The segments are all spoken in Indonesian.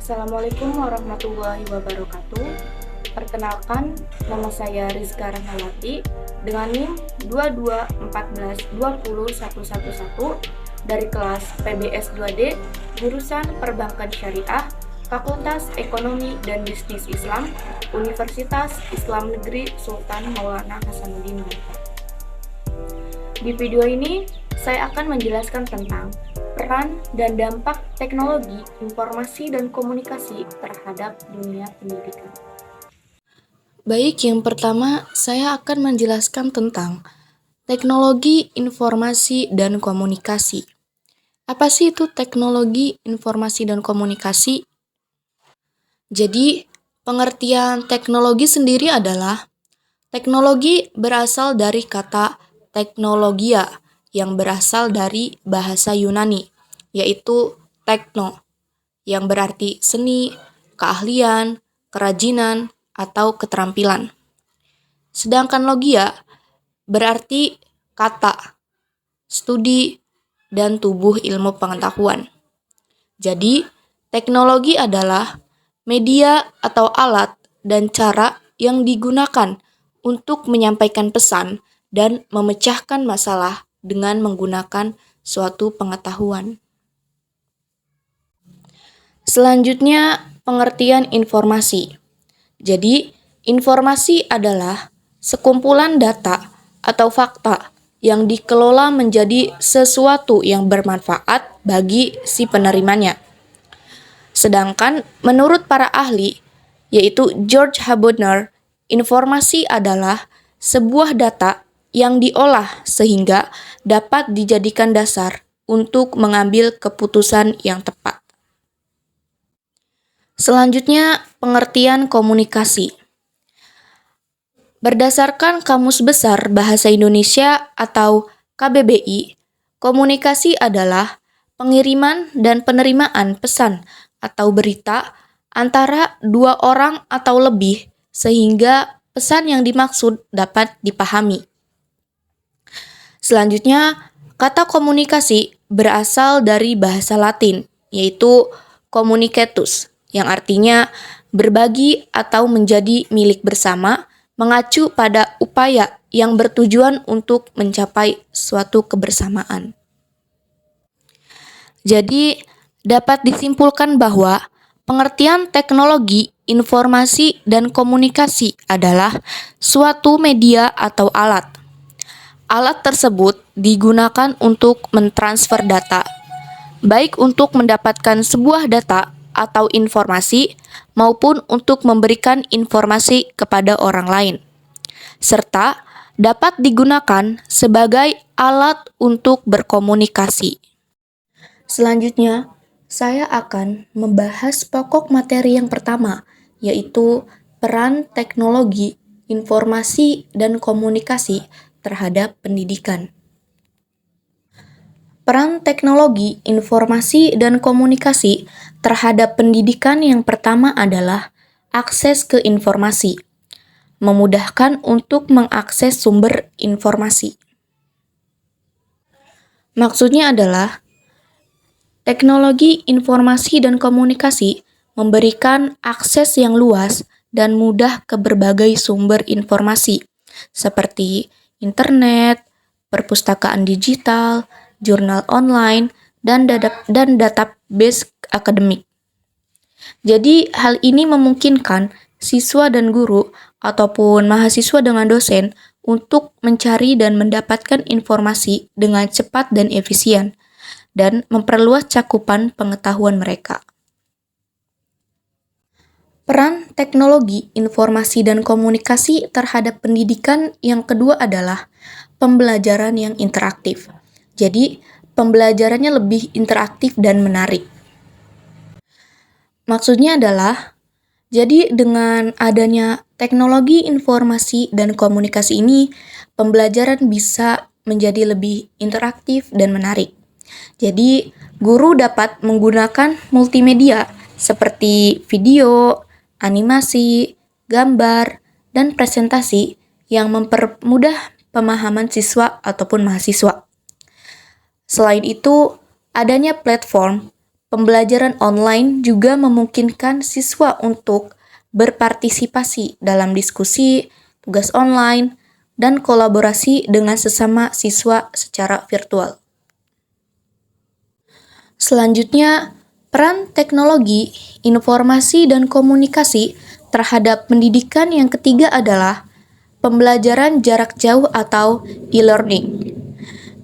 Assalamualaikum warahmatullahi wabarakatuh. Perkenalkan, nama saya Rizka Rahmawati dengan NIM 2214201111 dari kelas PBS 2D, jurusan Perbankan Syariah, Fakultas Ekonomi dan Bisnis Islam, Universitas Islam Negeri Sultan Maulana Hasanuddin Banten. Di video ini, saya akan menjelaskan tentang peran dan dampak teknologi, informasi, dan komunikasi terhadap dunia pendidikan. Baik, yang pertama saya akan menjelaskan tentang teknologi, informasi, dan komunikasi. Apa sih itu teknologi, informasi, dan komunikasi? Jadi, pengertian teknologi sendiri adalah teknologi berasal dari kata teknologia yang berasal dari bahasa Yunani, yaitu tekno, yang berarti seni, keahlian, kerajinan, atau keterampilan. Sedangkan logia berarti kata, studi, dan tubuh ilmu pengetahuan. Jadi, teknologi adalah media atau alat dan cara yang digunakan untuk menyampaikan pesan dan memecahkan masalah dengan menggunakan suatu pengetahuan. Selanjutnya, pengertian informasi. Jadi, informasi adalah sekumpulan data atau fakta yang dikelola menjadi sesuatu yang bermanfaat bagi si penerimanya. Sedangkan menurut para ahli, yaitu George Habner, informasi adalah sebuah data yang diolah sehingga dapat dijadikan dasar untuk mengambil keputusan yang tepat. Selanjutnya, pengertian komunikasi. Berdasarkan Kamus Besar Bahasa Indonesia atau KBBI, komunikasi adalah pengiriman dan penerimaan pesan atau berita antara dua orang atau lebih sehingga pesan yang dimaksud dapat dipahami. Selanjutnya, kata komunikasi berasal dari bahasa Latin, yaitu communicatus, yang artinya berbagi atau menjadi milik bersama, mengacu pada upaya yang bertujuan untuk mencapai suatu kebersamaan. Jadi, dapat disimpulkan bahwa pengertian teknologi, informasi, dan komunikasi adalah suatu media atau alat. Alat tersebut digunakan untuk mentransfer data, baik untuk mendapatkan sebuah data atau informasi maupun untuk memberikan informasi kepada orang lain, serta dapat digunakan sebagai alat untuk berkomunikasi. Selanjutnya, saya akan membahas pokok materi yang pertama, yaitu peran teknologi, informasi, dan komunikasi terhadap pendidikan. Peran teknologi, informasi, dan komunikasi terhadap pendidikan yang pertama adalah akses ke informasi, memudahkan untuk mengakses sumber informasi. Maksudnya adalah teknologi, informasi, dan komunikasi memberikan akses yang luas dan mudah ke berbagai sumber informasi, seperti internet, perpustakaan digital, jurnal online, dan database akademik. Jadi, hal ini memungkinkan siswa dan guru ataupun mahasiswa dengan dosen untuk mencari dan mendapatkan informasi dengan cepat dan efisien, dan memperluas cakupan pengetahuan mereka. Peran teknologi, informasi, dan komunikasi terhadap pendidikan yang kedua adalah pembelajaran yang interaktif. Jadi, pembelajarannya lebih interaktif dan menarik. Maksudnya adalah, jadi dengan adanya teknologi, informasi, dan komunikasi ini, pembelajaran bisa menjadi lebih interaktif dan menarik. Jadi, guru dapat menggunakan multimedia seperti video, animasi, gambar, dan presentasi yang mempermudah pemahaman siswa ataupun mahasiswa. Selain itu, adanya platform pembelajaran online juga memungkinkan siswa untuk berpartisipasi dalam diskusi, tugas online, dan kolaborasi dengan sesama siswa secara virtual. Selanjutnya, peran teknologi, informasi, dan komunikasi terhadap pendidikan yang ketiga adalah pembelajaran jarak jauh atau e-learning.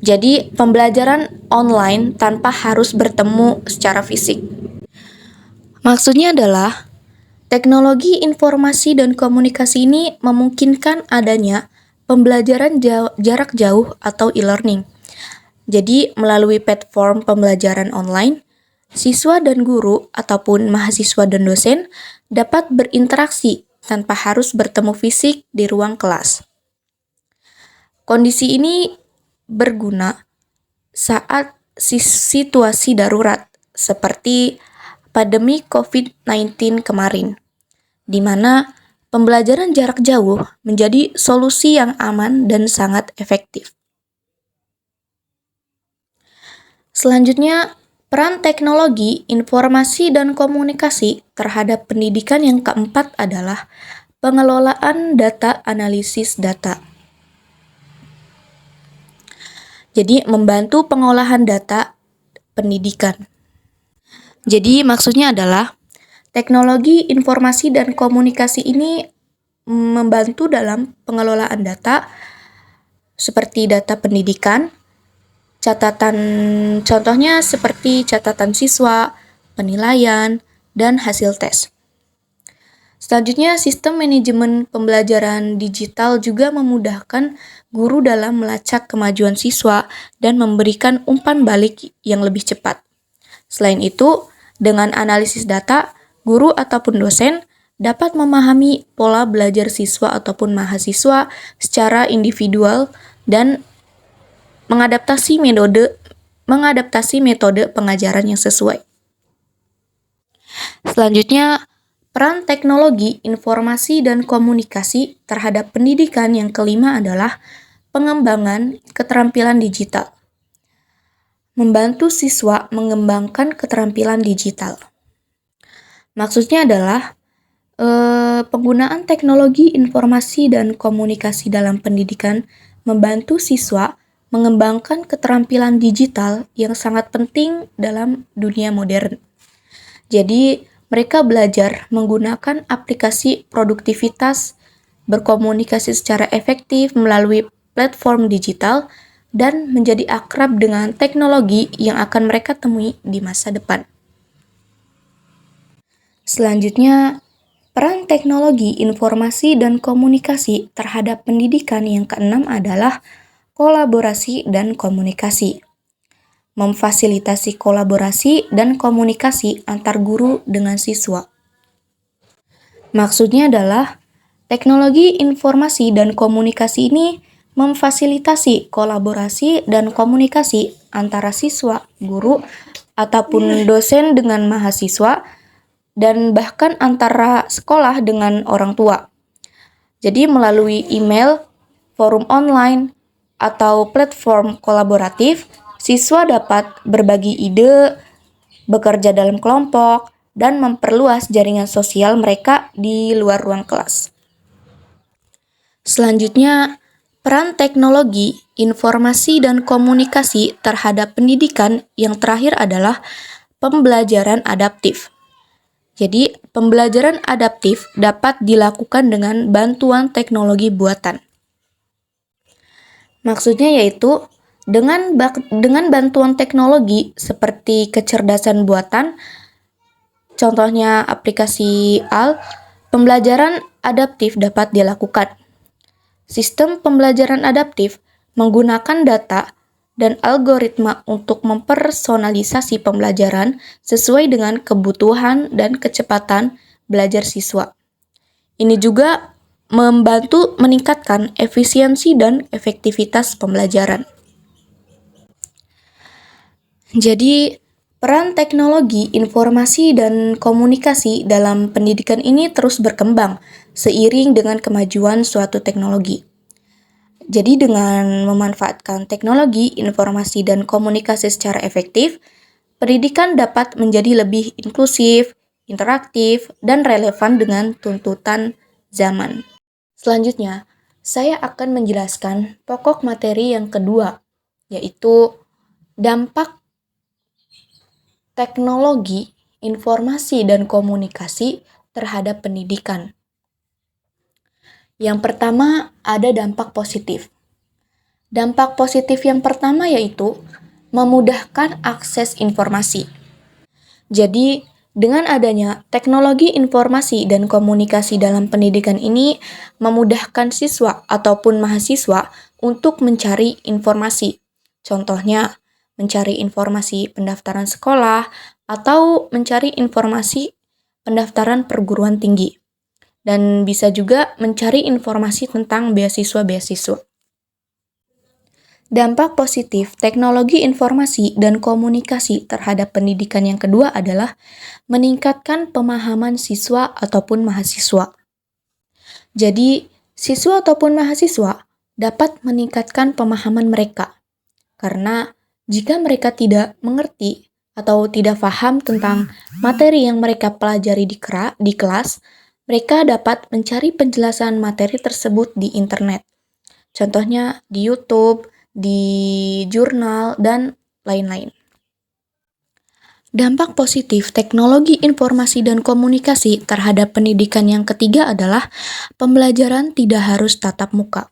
Jadi, pembelajaran online tanpa harus bertemu secara fisik. Maksudnya adalah, teknologi informasi dan komunikasi ini memungkinkan adanya pembelajaran jarak jauh atau e-learning. Jadi, melalui platform pembelajaran online, siswa dan guru ataupun mahasiswa dan dosen dapat berinteraksi tanpa harus bertemu fisik di ruang kelas. Kondisi ini berguna saat situasi darurat seperti pandemi COVID-19 kemarin, di mana pembelajaran jarak jauh menjadi solusi yang aman dan sangat efektif. Selanjutnya, peran teknologi, informasi, dan komunikasi terhadap pendidikan yang keempat adalah pengelolaan data, analisis data. Jadi, membantu pengolahan data pendidikan. Jadi, maksudnya adalah teknologi, informasi, dan komunikasi ini membantu dalam pengelolaan data seperti data pendidikan, contohnya seperti catatan siswa, penilaian, dan hasil tes. Selanjutnya, sistem manajemen pembelajaran digital juga memudahkan guru dalam melacak kemajuan siswa dan memberikan umpan balik yang lebih cepat. Selain itu, dengan analisis data, guru ataupun dosen dapat memahami pola belajar siswa ataupun mahasiswa secara individual dan mengadaptasi metode pengajaran yang sesuai. Selanjutnya, peran teknologi, informasi, dan komunikasi terhadap pendidikan yang kelima adalah pengembangan keterampilan digital. Membantu siswa mengembangkan keterampilan digital. Maksudnya adalah penggunaan teknologi, informasi, dan komunikasi dalam pendidikan membantu siswa mengembangkan keterampilan digital yang sangat penting dalam dunia modern. Jadi, mereka belajar menggunakan aplikasi produktivitas, berkomunikasi secara efektif melalui platform digital, dan menjadi akrab dengan teknologi yang akan mereka temui di masa depan. Selanjutnya, peran teknologi, informasi, dan komunikasi terhadap pendidikan yang keenam adalah kolaborasi dan komunikasi. Memfasilitasi kolaborasi dan komunikasi antar guru dengan siswa. Maksudnya adalah teknologi, informasi, dan komunikasi ini memfasilitasi kolaborasi dan komunikasi antara siswa, guru, ataupun dosen dengan mahasiswa, dan bahkan antara sekolah dengan orang tua. Jadi melalui email, forum online, atau platform kolaboratif, siswa dapat berbagi ide, bekerja dalam kelompok, dan memperluas jaringan sosial mereka di luar ruang kelas. Selanjutnya, peran teknologi, informasi, dan komunikasi terhadap pendidikan yang terakhir adalah pembelajaran adaptif. Jadi, pembelajaran adaptif dapat dilakukan dengan bantuan teknologi buatan. Maksudnya yaitu dengan bantuan teknologi seperti kecerdasan buatan, contohnya aplikasi AI, pembelajaran adaptif dapat dilakukan. Sistem pembelajaran adaptif menggunakan data dan algoritma untuk mempersonalisasi pembelajaran sesuai dengan kebutuhan dan kecepatan belajar siswa. Ini juga membantu meningkatkan efisiensi dan efektivitas pembelajaran. Jadi, peran teknologi, informasi, dan komunikasi dalam pendidikan ini terus berkembang seiring dengan kemajuan suatu teknologi. Jadi, dengan memanfaatkan teknologi, informasi, dan komunikasi secara efektif, pendidikan dapat menjadi lebih inklusif, interaktif, dan relevan dengan tuntutan zaman. Selanjutnya, saya akan menjelaskan pokok materi yang kedua, yaitu dampak teknologi, informasi, dan komunikasi terhadap pendidikan. Yang pertama, ada dampak positif. Dampak positif yang pertama yaitu memudahkan akses informasi. Jadi, dengan adanya teknologi informasi dan komunikasi dalam pendidikan ini memudahkan siswa ataupun mahasiswa untuk mencari informasi. Contohnya, mencari informasi pendaftaran sekolah atau mencari informasi pendaftaran perguruan tinggi. Dan bisa juga mencari informasi tentang beasiswa-beasiswa. Dampak positif teknologi informasi dan komunikasi terhadap pendidikan yang kedua adalah meningkatkan pemahaman siswa ataupun mahasiswa. Jadi, siswa ataupun mahasiswa dapat meningkatkan pemahaman mereka. Karena jika mereka tidak mengerti atau tidak paham tentang materi yang mereka pelajari di kelas, mereka dapat mencari penjelasan materi tersebut di internet. Contohnya di YouTube, di jurnal, dan lain-lain. Dampak positif teknologi informasi dan komunikasi terhadap pendidikan yang ketiga adalah pembelajaran tidak harus tatap muka.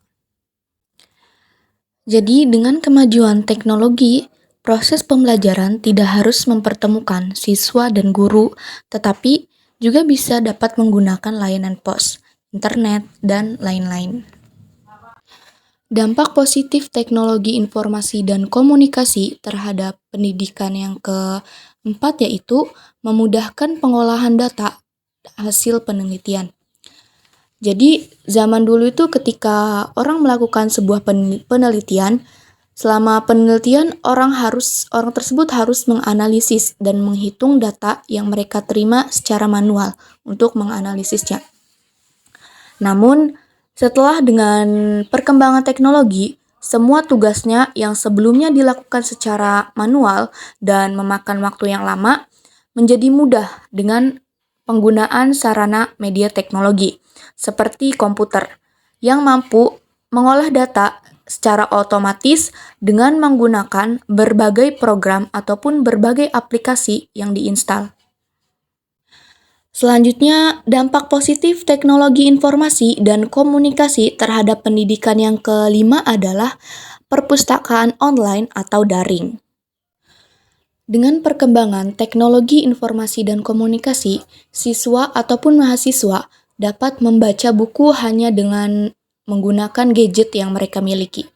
Jadi, dengan kemajuan teknologi, proses pembelajaran tidak harus mempertemukan siswa dan guru, tetapi juga bisa dapat menggunakan layanan pos, internet, dan lain-lain. Dampak positif teknologi informasi dan komunikasi terhadap pendidikan yang keempat yaitu memudahkan pengolahan data hasil penelitian. Jadi, zaman dulu itu ketika orang melakukan sebuah penelitian, selama penelitian orang tersebut harus menganalisis dan menghitung data yang mereka terima secara manual untuk menganalisisnya. Namun, setelah dengan perkembangan teknologi, semua tugasnya yang sebelumnya dilakukan secara manual dan memakan waktu yang lama menjadi mudah dengan penggunaan sarana media teknologi seperti komputer yang mampu mengolah data secara otomatis dengan menggunakan berbagai program ataupun berbagai aplikasi yang diinstal. Selanjutnya, dampak positif teknologi informasi dan komunikasi terhadap pendidikan yang kelima adalah perpustakaan online atau daring. Dengan perkembangan teknologi informasi dan komunikasi, siswa ataupun mahasiswa dapat membaca buku hanya dengan menggunakan gadget yang mereka miliki.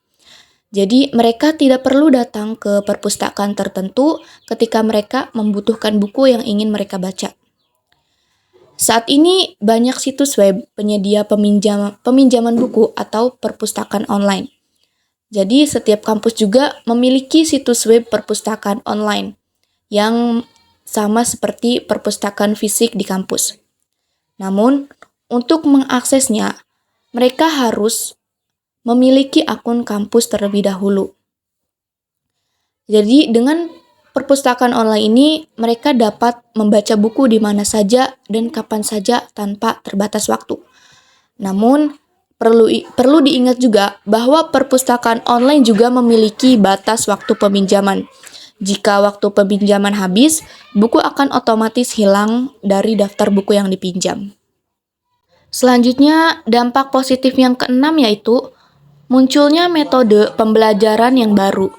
Jadi, mereka tidak perlu datang ke perpustakaan tertentu ketika mereka membutuhkan buku yang ingin mereka baca. Saat ini banyak situs web penyedia peminjaman buku atau perpustakaan online. Jadi setiap kampus juga memiliki situs web perpustakaan online yang sama seperti perpustakaan fisik di kampus. Namun, untuk mengaksesnya, mereka harus memiliki akun kampus terlebih dahulu. Jadi dengan perpustakaan online ini, mereka dapat membaca buku di mana saja dan kapan saja tanpa terbatas waktu. Namun, perlu diingat juga bahwa perpustakaan online juga memiliki batas waktu peminjaman. Jika waktu peminjaman habis, buku akan otomatis hilang dari daftar buku yang dipinjam. Selanjutnya, dampak positif yang keenam yaitu munculnya metode pembelajaran yang baru.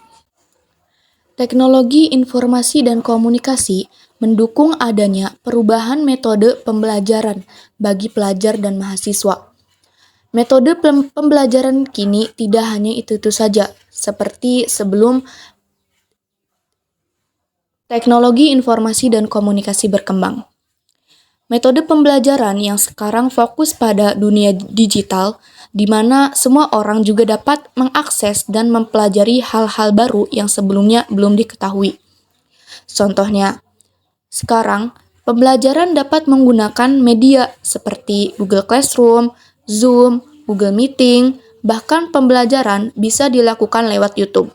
Teknologi informasi dan komunikasi mendukung adanya perubahan metode pembelajaran bagi pelajar dan mahasiswa. Metode pembelajaran kini tidak hanya itu-itu saja, seperti sebelum teknologi informasi dan komunikasi berkembang. Metode pembelajaran yang sekarang fokus pada dunia digital, di mana semua orang juga dapat mengakses dan mempelajari hal-hal baru yang sebelumnya belum diketahui. Contohnya, sekarang pembelajaran dapat menggunakan media seperti Google Classroom, Zoom, Google Meeting, bahkan pembelajaran bisa dilakukan lewat YouTube.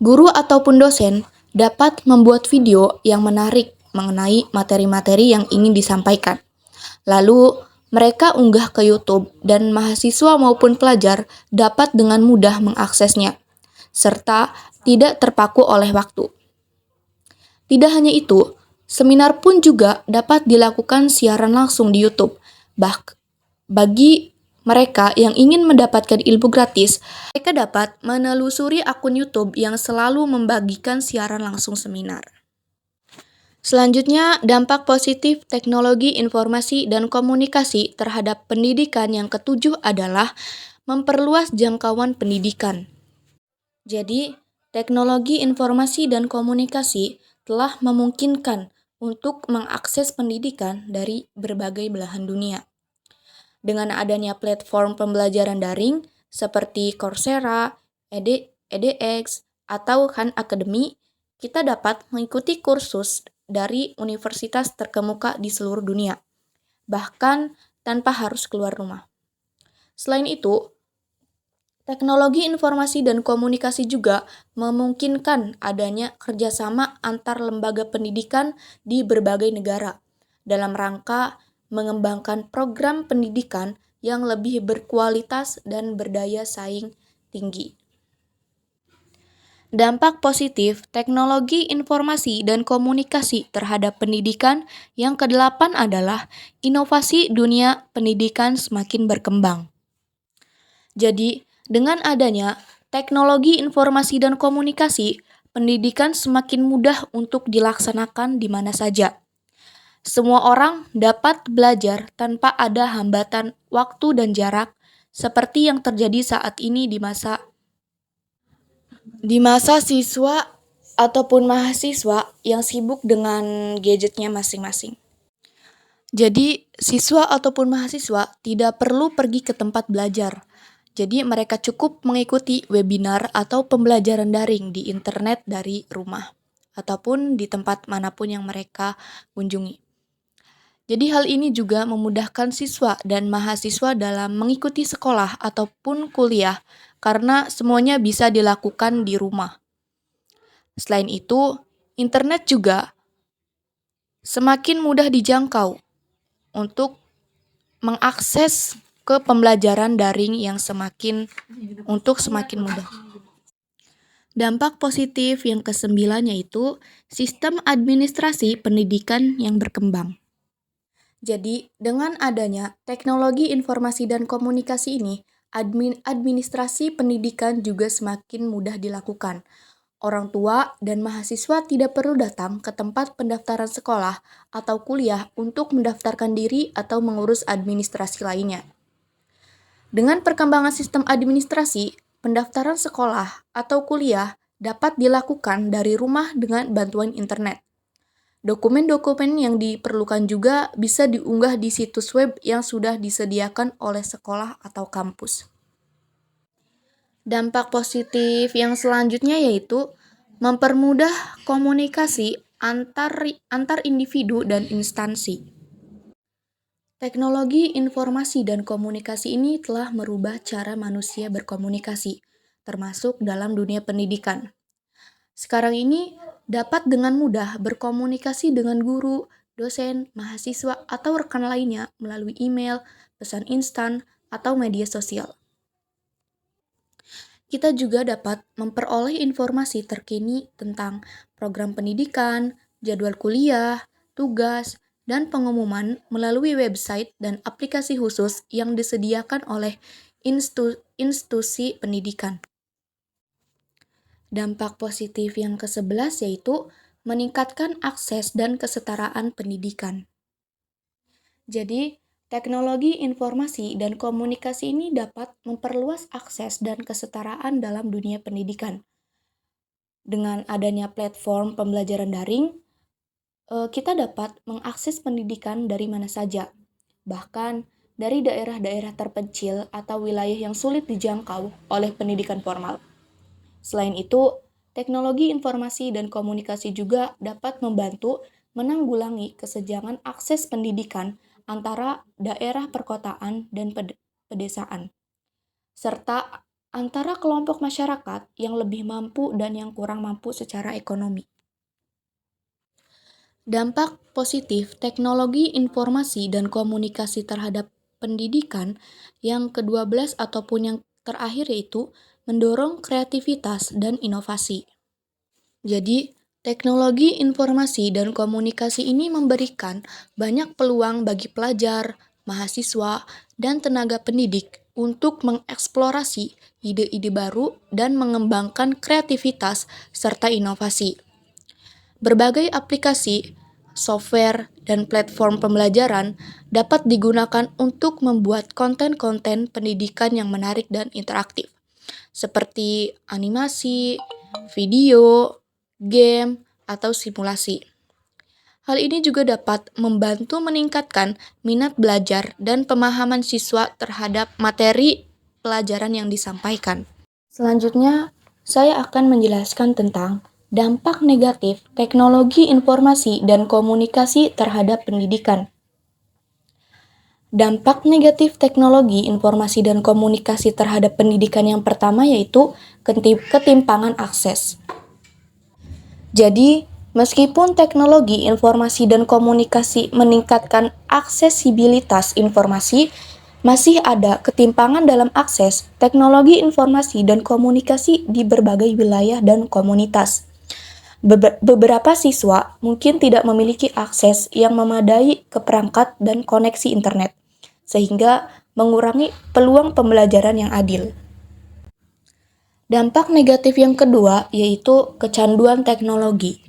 Guru ataupun dosen dapat membuat video yang menarik mengenai materi-materi yang ingin disampaikan. Lalu, mereka unggah ke YouTube dan mahasiswa maupun pelajar dapat dengan mudah mengaksesnya, serta tidak terpaku oleh waktu. Tidak hanya itu, seminar pun juga dapat dilakukan siaran langsung di YouTube. Bagi mereka yang ingin mendapatkan ilmu gratis, mereka dapat menelusuri akun YouTube yang selalu membagikan siaran langsung seminar. Selanjutnya, dampak positif teknologi informasi dan komunikasi terhadap pendidikan yang ketujuh adalah memperluas jangkauan pendidikan. Jadi, teknologi informasi dan komunikasi telah memungkinkan untuk mengakses pendidikan dari berbagai belahan dunia. Dengan adanya platform pembelajaran daring seperti Coursera, edX, atau Khan Academy, kita dapat mengikuti kursus dari universitas terkemuka di seluruh dunia, bahkan tanpa harus keluar rumah. Selain itu, teknologi informasi dan komunikasi juga memungkinkan adanya kerjasama antar lembaga pendidikan di berbagai negara dalam rangka mengembangkan program pendidikan yang lebih berkualitas dan berdaya saing tinggi. Dampak positif teknologi informasi dan komunikasi terhadap pendidikan yang kedelapan adalah inovasi dunia pendidikan semakin berkembang. Jadi, dengan adanya teknologi informasi dan komunikasi, pendidikan semakin mudah untuk dilaksanakan di mana saja. Semua orang dapat belajar tanpa ada hambatan waktu dan jarak, seperti yang terjadi saat ini di masa siswa ataupun mahasiswa yang sibuk dengan gadgetnya masing-masing. Jadi, siswa ataupun mahasiswa tidak perlu pergi ke tempat belajar. Jadi, mereka cukup mengikuti webinar atau pembelajaran daring di internet dari rumah ataupun di tempat manapun yang mereka kunjungi. Jadi, hal ini juga memudahkan siswa dan mahasiswa dalam mengikuti sekolah ataupun kuliah karena semuanya bisa dilakukan di rumah. Selain itu, internet juga semakin mudah dijangkau untuk mengakses ke pembelajaran daring yang semakin mudah. Dampak positif yang kesembilan yaitu sistem administrasi pendidikan yang berkembang. Jadi, dengan adanya teknologi informasi dan komunikasi ini, administrasi pendidikan juga semakin mudah dilakukan. Orang tua dan mahasiswa tidak perlu datang ke tempat pendaftaran sekolah atau kuliah untuk mendaftarkan diri atau mengurus administrasi lainnya. Dengan perkembangan sistem administrasi, pendaftaran sekolah atau kuliah dapat dilakukan dari rumah dengan bantuan internet. Dokumen-dokumen yang diperlukan juga bisa diunggah di situs web yang sudah disediakan oleh sekolah atau kampus. Dampak positif yang selanjutnya yaitu mempermudah komunikasi antar individu dan instansi. Teknologi informasi dan komunikasi ini telah merubah cara manusia berkomunikasi, termasuk dalam dunia pendidikan. Sekarang ini dapat dengan mudah berkomunikasi dengan guru, dosen, mahasiswa, atau rekan lainnya melalui email, pesan instan, atau media sosial. Kita juga dapat memperoleh informasi terkini tentang program pendidikan, jadwal kuliah, tugas, dan pengumuman melalui website dan aplikasi khusus yang disediakan oleh institusi pendidikan. Dampak positif yang ke-11 yaitu meningkatkan akses dan kesetaraan pendidikan. Jadi, teknologi informasi dan komunikasi ini dapat memperluas akses dan kesetaraan dalam dunia pendidikan. Dengan adanya platform pembelajaran daring, kita dapat mengakses pendidikan dari mana saja, bahkan dari daerah-daerah terpencil atau wilayah yang sulit dijangkau oleh pendidikan formal. Selain itu, teknologi informasi dan komunikasi juga dapat membantu menanggulangi kesenjangan akses pendidikan antara daerah perkotaan dan pedesaan, serta antara kelompok masyarakat yang lebih mampu dan yang kurang mampu secara ekonomi. Dampak positif teknologi informasi dan komunikasi terhadap pendidikan yang ke-12 ataupun yang terakhir yaitu mendorong kreativitas dan inovasi. Jadi, teknologi informasi dan komunikasi ini memberikan banyak peluang bagi pelajar, mahasiswa, dan tenaga pendidik untuk mengeksplorasi ide-ide baru dan mengembangkan kreativitas serta inovasi. Berbagai aplikasi, software, dan platform pembelajaran dapat digunakan untuk membuat konten-konten pendidikan yang menarik dan interaktif, seperti animasi, video, game, atau simulasi. Hal ini juga dapat membantu meningkatkan minat belajar dan pemahaman siswa terhadap materi pelajaran yang disampaikan. Selanjutnya, saya akan menjelaskan tentang dampak negatif teknologi informasi dan komunikasi terhadap pendidikan. Dampak negatif teknologi informasi dan komunikasi terhadap pendidikan yang pertama yaitu ketimpangan akses. Jadi, meskipun teknologi informasi dan komunikasi meningkatkan aksesibilitas informasi, masih ada ketimpangan dalam akses teknologi informasi dan komunikasi di berbagai wilayah dan komunitas. Beberapa siswa mungkin tidak memiliki akses yang memadai ke perangkat dan koneksi internet, sehingga mengurangi peluang pembelajaran yang adil. Dampak negatif yang kedua yaitu kecanduan teknologi.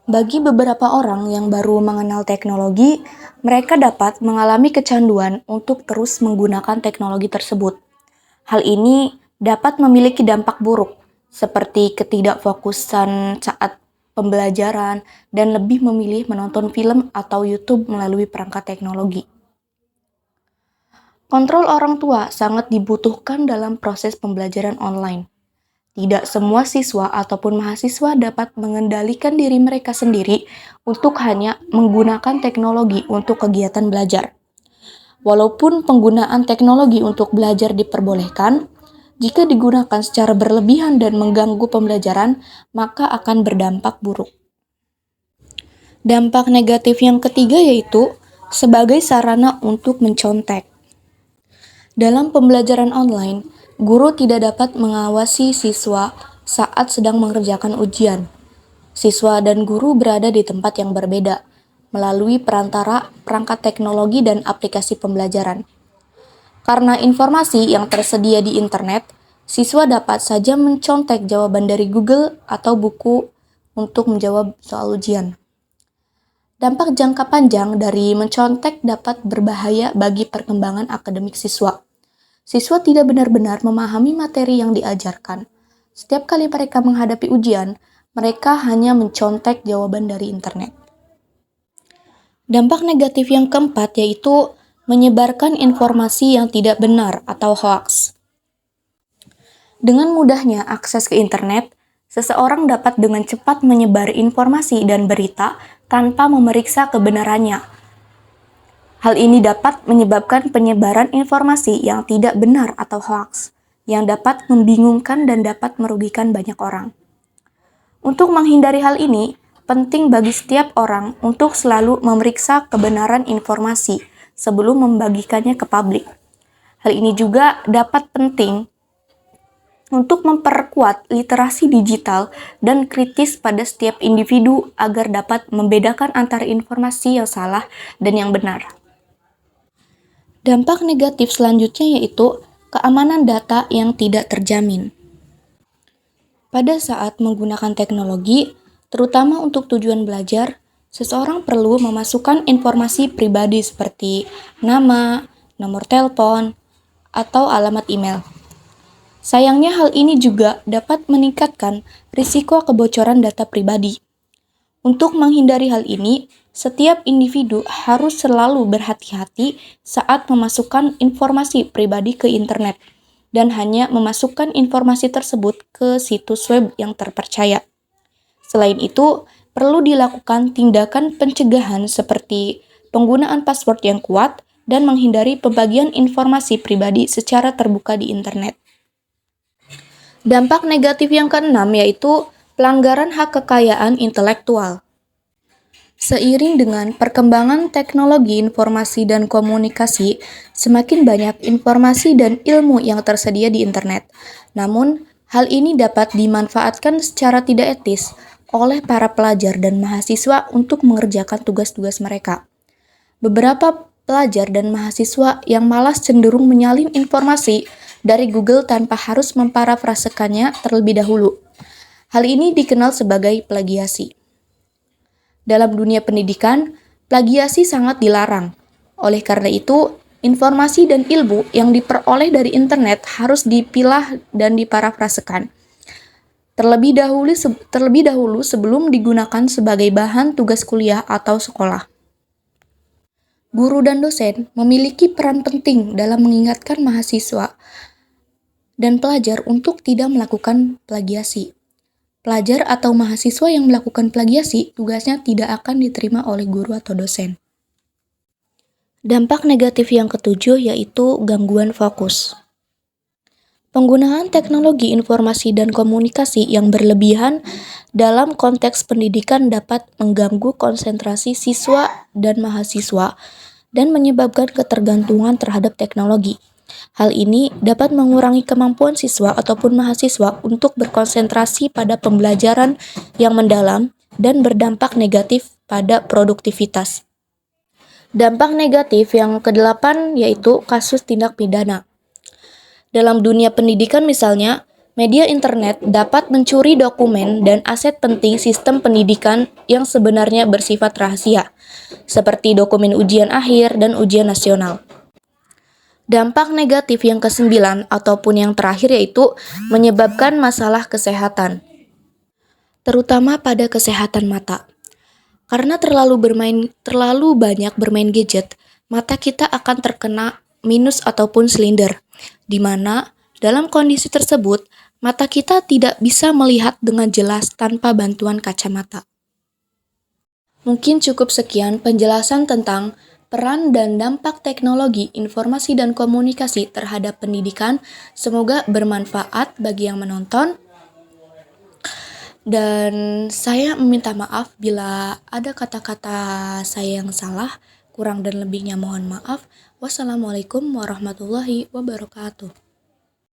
Bagi beberapa orang yang baru mengenal teknologi, mereka dapat mengalami kecanduan untuk terus menggunakan teknologi tersebut. Hal ini dapat memiliki dampak buruk, seperti ketidakfokusan saat pembelajaran dan lebih memilih menonton film atau YouTube melalui perangkat teknologi. Kontrol orang tua sangat dibutuhkan dalam proses pembelajaran online. Tidak semua siswa ataupun mahasiswa dapat mengendalikan diri mereka sendiri untuk hanya menggunakan teknologi untuk kegiatan belajar. Walaupun penggunaan teknologi untuk belajar diperbolehkan, jika digunakan secara berlebihan dan mengganggu pembelajaran, maka akan berdampak buruk. Dampak negatif yang ketiga yaitu sebagai sarana untuk mencontek. Dalam pembelajaran online, guru tidak dapat mengawasi siswa saat sedang mengerjakan ujian. Siswa dan guru berada di tempat yang berbeda, melalui perangkat teknologi dan aplikasi pembelajaran. Karena informasi yang tersedia di internet, siswa dapat saja mencontek jawaban dari Google atau buku untuk menjawab soal ujian. Dampak jangka panjang dari mencontek dapat berbahaya bagi perkembangan akademik siswa. Siswa tidak benar-benar memahami materi yang diajarkan. Setiap kali mereka menghadapi ujian, mereka hanya mencontek jawaban dari internet. Dampak negatif yang keempat yaitu menyebarkan informasi yang tidak benar atau hoax. Dengan mudahnya akses ke internet, seseorang dapat dengan cepat menyebar informasi dan berita tanpa memeriksa kebenarannya. Hal ini dapat menyebabkan penyebaran informasi yang tidak benar atau hoax, yang dapat membingungkan dan dapat merugikan banyak orang. Untuk menghindari hal ini, penting bagi setiap orang untuk selalu memeriksa kebenaran informasi sebelum membagikannya ke publik. Hal ini juga dapat penting untuk memperkuat literasi digital dan kritis pada setiap individu agar dapat membedakan antara informasi yang salah dan yang benar. Dampak negatif selanjutnya yaitu keamanan data yang tidak terjamin. Pada saat menggunakan teknologi, terutama untuk tujuan belajar, seseorang perlu memasukkan informasi pribadi seperti nama, nomor telepon, atau alamat email. Sayangnya hal ini juga dapat meningkatkan risiko kebocoran data pribadi. Untuk menghindari hal ini, setiap individu harus selalu berhati-hati saat memasukkan informasi pribadi ke internet dan hanya memasukkan informasi tersebut ke situs web yang terpercaya. Selain itu, perlu dilakukan tindakan pencegahan seperti penggunaan password yang kuat dan menghindari pembagian informasi pribadi secara terbuka di internet. Dampak negatif yang keenam yaitu pelanggaran hak kekayaan intelektual. Seiring dengan perkembangan teknologi informasi dan komunikasi, semakin banyak informasi dan ilmu yang tersedia di internet. Namun, hal ini dapat dimanfaatkan secara tidak etis oleh para pelajar dan mahasiswa untuk mengerjakan tugas-tugas mereka. Beberapa pelajar dan mahasiswa yang malas cenderung menyalin informasi dari Google tanpa harus memparafrasekannya terlebih dahulu. Hal ini dikenal sebagai plagiasi. Dalam dunia pendidikan, plagiasi sangat dilarang. Oleh karena itu, informasi dan ilmu yang diperoleh dari internet harus dipilah dan diparafrasekan terlebih dahulu sebelum digunakan sebagai bahan tugas kuliah atau sekolah. Guru dan dosen memiliki peran penting dalam mengingatkan mahasiswa dan pelajar untuk tidak melakukan plagiasi. Pelajar atau mahasiswa yang melakukan plagiasi tugasnya tidak akan diterima oleh guru atau dosen. Dampak negatif yang ketujuh yaitu gangguan fokus. Penggunaan teknologi informasi dan komunikasi yang berlebihan dalam konteks pendidikan dapat mengganggu konsentrasi siswa dan mahasiswa dan menyebabkan ketergantungan terhadap teknologi. Hal ini dapat mengurangi kemampuan siswa ataupun mahasiswa untuk berkonsentrasi pada pembelajaran yang mendalam dan berdampak negatif pada produktivitas. Dampak negatif yang kedelapan yaitu kasus tindak pidana. Dalam dunia pendidikan misalnya, media internet dapat mencuri dokumen dan aset penting sistem pendidikan yang sebenarnya bersifat rahasia, seperti dokumen ujian akhir dan ujian nasional. Dampak negatif yang kesembilan ataupun yang terakhir yaitu menyebabkan masalah kesehatan, terutama pada kesehatan mata. Karena terlalu banyak bermain gadget, mata kita akan terkena minus ataupun silinder, di mana dalam kondisi tersebut mata kita tidak bisa melihat dengan jelas tanpa bantuan kacamata. Mungkin cukup sekian penjelasan tentang peran dan dampak teknologi informasi dan komunikasi terhadap pendidikan. Semoga bermanfaat bagi yang menonton. Dan saya meminta maaf bila ada kata-kata saya yang salah, kurang dan lebihnya mohon maaf. Wassalamualaikum warahmatullahi wabarakatuh.